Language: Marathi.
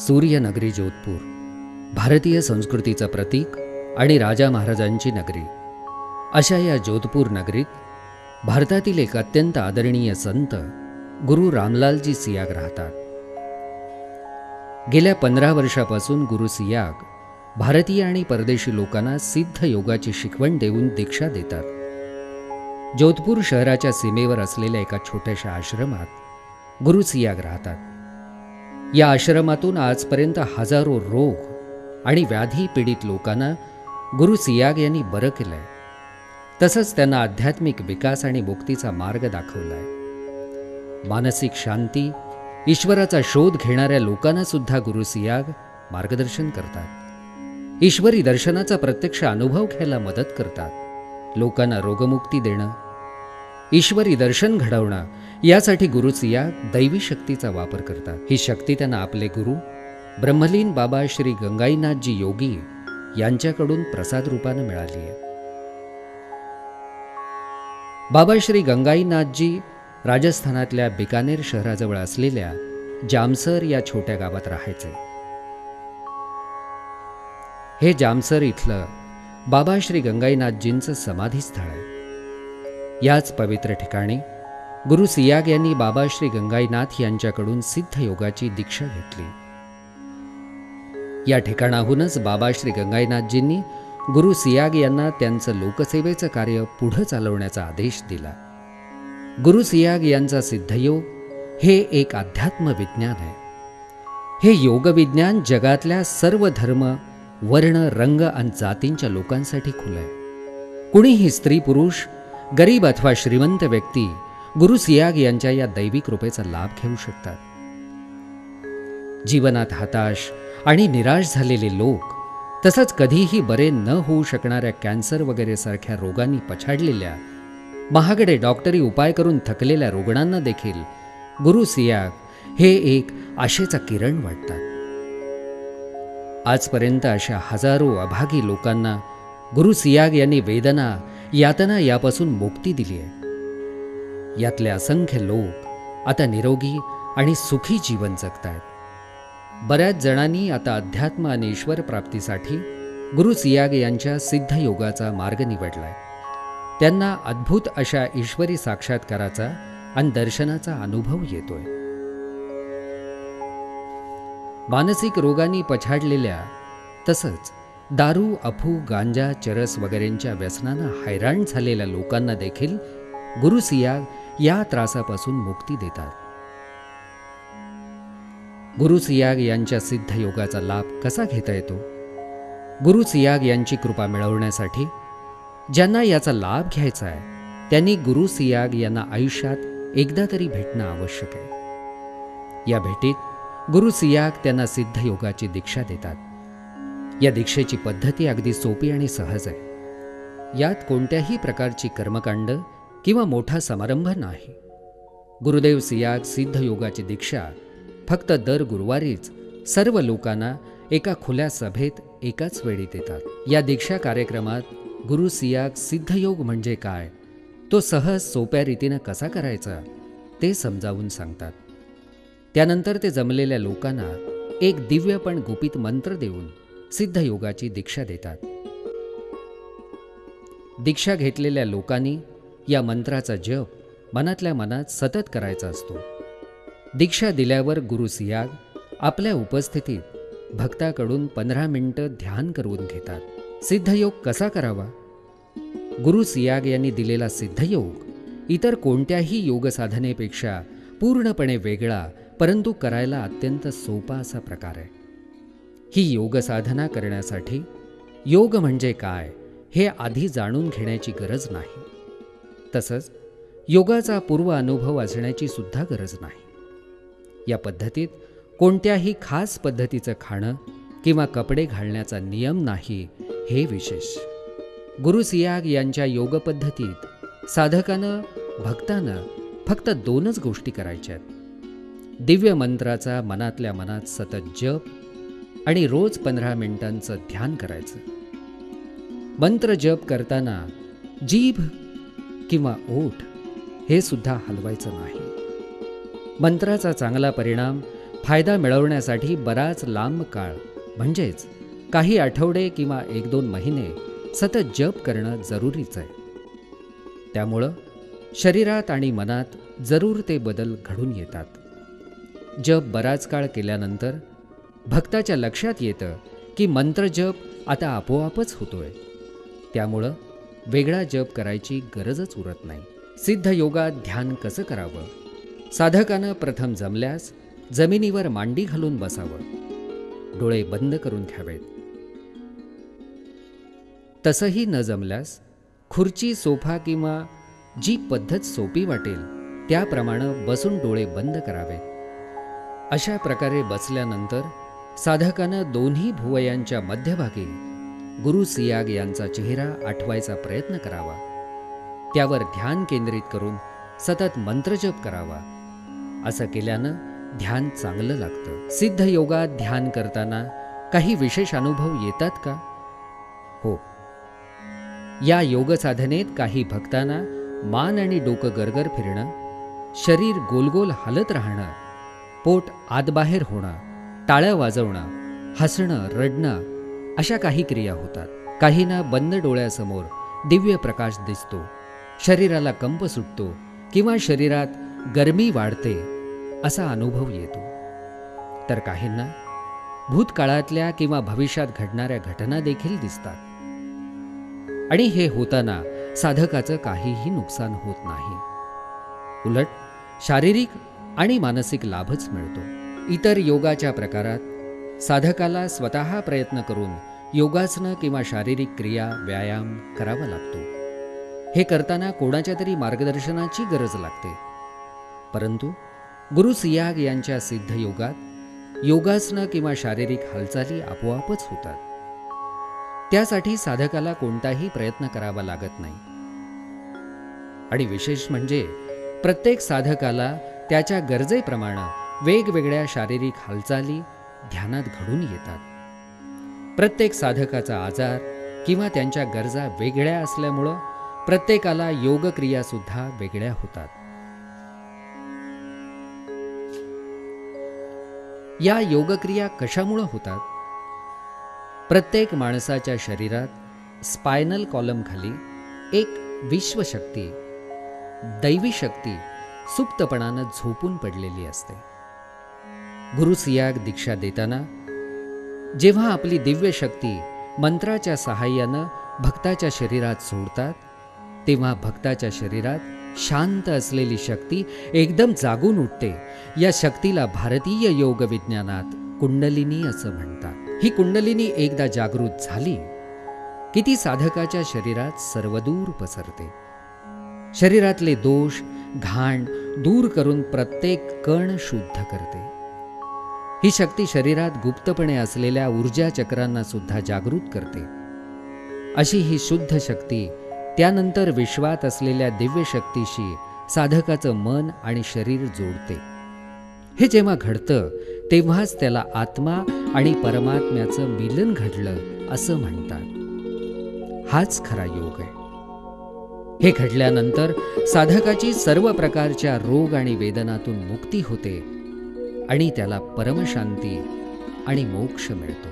सूर्यनगरी जोधपूर, भारतीय संस्कृतीचं प्रतीक आणि राजा महाराजांची नगरी. अशा या जोधपूर नगरीत भारतातील एक अत्यंत आदरणीय संत गुरु रामलालजी सियाग राहतात. गेल्या 15 वर्षापासून गुरु सियाग भारतीय आणि परदेशी लोकांना सिद्ध योगाची शिकवण देऊन दीक्षा देतात. जोधपूर शहराच्या सीमेवर असलेल्या एका छोट्याशा आश्रमात गुरु सियाग राहतात. या आश्रमातून आजपर्यंत हजारो रोग आणि व्याधी पीडित लोकांना गुरु सियाग यांनी बरं केलंय. तसंच त्यांना आध्यात्मिक विकास आणि मुक्तीचा मार्ग दाखवलाय. मानसिक शांती, ईश्वराचा शोध घेणाऱ्या लोकांना सुद्धा गुरु सियाग मार्गदर्शन करतात. ईश्वरी दर्शनाचा प्रत्यक्ष अनुभव घ्यायला मदत करतात. लोकांना रोगमुक्ती देणं, ईश्वरी दर्शन घडवणं यासाठी गुरु सियाग दैवी शक्तीचा वापर करतात. ही शक्ती त्यांना आपले गुरु ब्रह्मलीन बाबा श्री गंगाईनाथजी योगी यांच्याकडून प्रसाद रूपानं मिळाली आहे. बाबा श्री गंगाईनाथजी राजस्थानातल्या बिकानेर शहराजवळ असलेल्या जामसर या छोट्या गावात राहायचे. हे जामसर इथलं बाबा श्री गंगाईनाथजींचं समाधीस्थळ आहे. याच पवित्र ठिकाणी गुरु सियाग यांनी बाबा श्री गंगाईनाथ यांच्याकडून सिद्ध योगाची दीक्षा घेतली. या ठिकाणाहूनच बाबा श्री गंगाईनाथजींनी गुरु सियाग यांना त्यांचं लोकसेवेचं कार्य पुढे चालवण्याचा आदेश दिला. गुरु सियाग यांचा सिद्धयोग हे एक अध्यात्म विज्ञान आहे. हे योगविज्ञान जगातल्या सर्व धर्म, वर्ण, रंग आणि जातींच्या लोकांसाठी खुलं आहे. कुणीही स्त्री पुरुष, गरीब अथवा श्रीमंत व्यक्ती गुरु सियाग यांच्या या दैवी कृपेचा लाभ घेऊ शकतात. जीवनात हताश आणि निराश झालेले लोक, तसंच कधीही बरे न होऊ शकणाऱ्या कॅन्सर वगैरे सारख्या रोगांनी पछाडलेल्या, महागडे डॉक्टरी उपाय करून थकलेल्या रुग्णांना देखील गुरु सियाग हे एक आशेचा किरण वाटतात. आजपर्यंत अशा हजारो अभागी लोकांना गुरु सियाग यांनी वेदना, यातना यापासून मुक्ती दिली आहे. यातले असंख्य लोक आता निरोगी आणि सुखी जीवन जगतायत. बऱ्याच जणांनी आता अध्यात्म आणि ईश्वर प्राप्तीसाठी गुरु सियाग यांच्या सिद्ध योगाचा मार्ग निवडलाय. त्यांना अद्भुत अशा ईश्वरी साक्षात्काराचा आणि दर्शनाचा अनुभव येतोय. मानसिक रोगांनी पछाडलेल्या, तसंच दारू, अफू, गांजा, चरस वगैरेंच्या व्यसनानं हैराण झालेल्या लोकांना देखील गुरु सियाग या त्रासापासून मुक्ती देतात. गुरु सियाग यांच्या सिद्ध योगाचा लाभ कसा घेता येतो? गुरु सियाग यांची कृपा मिळवण्यासाठी ज्यांना याचा लाभ घ्यायचा आहे त्यांनी गुरु सियाग यांना आयुष्यात एकदा तरी भेटणं आवश्यक आहे. या भेटीत गुरु सियाग त्यांना सिद्ध योगाची दीक्षा देतात. या दीक्षेची पद्धती अगदी सोपी आणि सहज आहे. यात कोणत्याही प्रकारची कर्मकांड किंवा मोठा समारंभ नाही. गुरुदेव सियाग सिद्ध योगाची दीक्षा फक्त दर गुरुवारीच सर्व लोकांना एका खुल्या सभेत एकाच वेळी देतात. या दीक्षा कार्यक्रमात गुरु सियाग सिद्धयोग म्हणजे काय, तो सहज सोप्या रीतीनं कसा करायचा ते समजावून सांगतात. त्यानंतर ते जमलेल्या लोकांना एक दिव्य पण गुपित मंत्र देऊन सिद्ध योगाची दीक्षा देतात. दीक्षा घेतलेल्या लोकांनी या मंत्राचा जप मनातल्या मनात सतत करायचा असतो. दीक्षा दिल्यावर गुरु सियाग आपल्या उपस्थितीत भक्ताकडून 15 मिनिटं ध्यान करून घेतात. सिद्धयोग कसा करावा? गुरु सियाग यांनी दिलेला सिद्धयोग इतर कोणत्याही योग साधनेपेक्षा पूर्णपणे वेगळा, परंतु करायला अत्यंत सोपा असा प्रकार आहे. ही योग साधना करण्यासाठी योग म्हणजे काय हे आधी जाणून घेण्याची गरज नाही. तसंच योगाचा पूर्व अनुभव असण्याची सुद्धा गरज नाही. या पद्धतीत कोणत्याही खास पद्धतीचं खाणं किंवा कपडे घालण्याचा नियम नाही, हे विशेष. गुरु सियाग यांच्या योग पद्धतीत साधकानं, भक्तानं फक्त 2च गोष्टी करायच्यात. दिव्य मंत्राचा मनातल्या मनात सतत जप आणि रोज 15 मिनिटांचं ध्यान करायचं. मंत्र जप करताना जीभ किंवा ओठ हे सुद्धा हलवायचं नाही. मंत्राचा चांगला परिणाम फायदा मिळवण्यासाठी बराच लांब काळ म्हणजेच काही आठवडे किंवा 1-2 महिने सतत जप करणं जरुरीच आहे. त्यामुळं शरीरात आणि मनात जरूर ते बदल घडून येतात. जप बराच काळ केल्यानंतर भक्ताच्या लक्षात येतं की मंत्रजप आता आपोआपच होतोय. त्यामुळं वेगळा जप करायची गरजच उरत नाही. सिद्ध योगात ध्यान कसं करावं? साधकानं प्रथम जमल्यास जमिनीवर मांडी घालून बसावं, डोळे बंद करून घ्यावेत. तसंही न जमल्यास खुर्ची, सोफा किंवा जी पद्धत सोपी वाटेल त्याप्रमाणे बसून डोळे बंद करावेत. अशा प्रकारे बसल्यानंतर साधकानं दोन्ही भुवयांच्या मध्यभागी गुरु सियाग यांचा चेहरा आठवायचा प्रयत्न करावा. त्यावर ध्यान केंद्रित करून सतत मंत्रजप करावा. असं केल्यानं ध्यान चांगलं लागतं. सिद्ध योगात ध्यान करताना काही विशेष अनुभव येतात का? हो. या योग साधनेत काही भक्तांना मान आणि डोकं गरगर फिरणं, शरीर गोलगोल हलत राहणं, पोट आतबाहेर होणं, टाळ्या वाजवणं, हसणं, रडणं अशा काही क्रिया होतात. काहींना बंद डोळ्यासमोर दिव्य प्रकाश दिसतो, शरीराला कंप सुटतो किंवा शरीरात गरमी वाढते असा अनुभव येतो. तर काहींना भूतकाळातल्या किंवा भविष्यात घडणाऱ्या घटना देखील दिसतात. आणि हे होताना साधकाचं काहीही नुकसान होत नाही. उलट शारीरिक आणि मानसिक लाभच मिळतो. इतर योगाच्या प्रकारात साधकाला स्वतः प्रयत्न करून योगासनं किंवा शारीरिक क्रिया, व्यायाम करावा लागतो. हे करताना कोणाच्या तरी मार्गदर्शनाची गरज लागते. परंतु गुरु सियाग यांच्या सिद्ध योगात योगासनं किंवा शारीरिक हालचाली आपोआपच होतात. त्यासाठी साधकाला कोणताही प्रयत्न करावा लागत नाही. आणि विशेष म्हणजे प्रत्येक साधकाला त्याच्या गरजेप्रमाणे वेगवेगळ्या शारीरिक हालचाली ध्यानात घडून येतात. प्रत्येक साधकाचा आजार किंवा त्यांच्या गरजा वेगळ्या असल्यामुळं प्रत्येकाला योगक्रिया सुद्धा वेगळ्या होतात. या योगक्रिया कशामुळे होतात? प्रत्येक माणसाच्या शरीरात स्पायनल कॉलम खाली एक विश्वशक्ती, दैवी शक्ती सुप्तपणानं झोपून पडलेली असते. गुरु सियाग दीक्षा देताना जेव्हा आपली दिव्य शक्ती मंत्राच्या सहाय्यानं भक्ताच्या शरीरात सोडतात, तेव्हा भक्ताच्या शरीरात शांत असलेली शक्ती एकदम जागून उठते. या शक्तीला भारतीय योग विज्ञानात कुंडलिनी असं म्हणतात. ही कुंडलिनी एकदा जागृत झाली की ती साधकाच्या शरीरात सर्वदूर पसरते. शरीरातले दोष, घाण दूर करून प्रत्येक कण शुद्ध करते. ही शक्ती शरीरात गुप्तपणे असलेल्या ऊर्जा चक्रांना सुद्धा जागृत करते. अशी ही शुद्ध शक्ती त्यानंतर विश्वात असलेल्या दिव्य शक्तीशी साधकाचं मन आणि शरीर जोडते. हे जेव्हा घडतं तेव्हाच त्याला आत्मा आणि परमात्म्याचं मिलन घडलं असं म्हणतात. हाच खरा योग आहे. हे घडल्यानंतर साधकाची सर्व प्रकारच्या रोग आणि वेदनातून मुक्ती होते आणि त्याला परमशांती आणि मोक्ष मिळतो.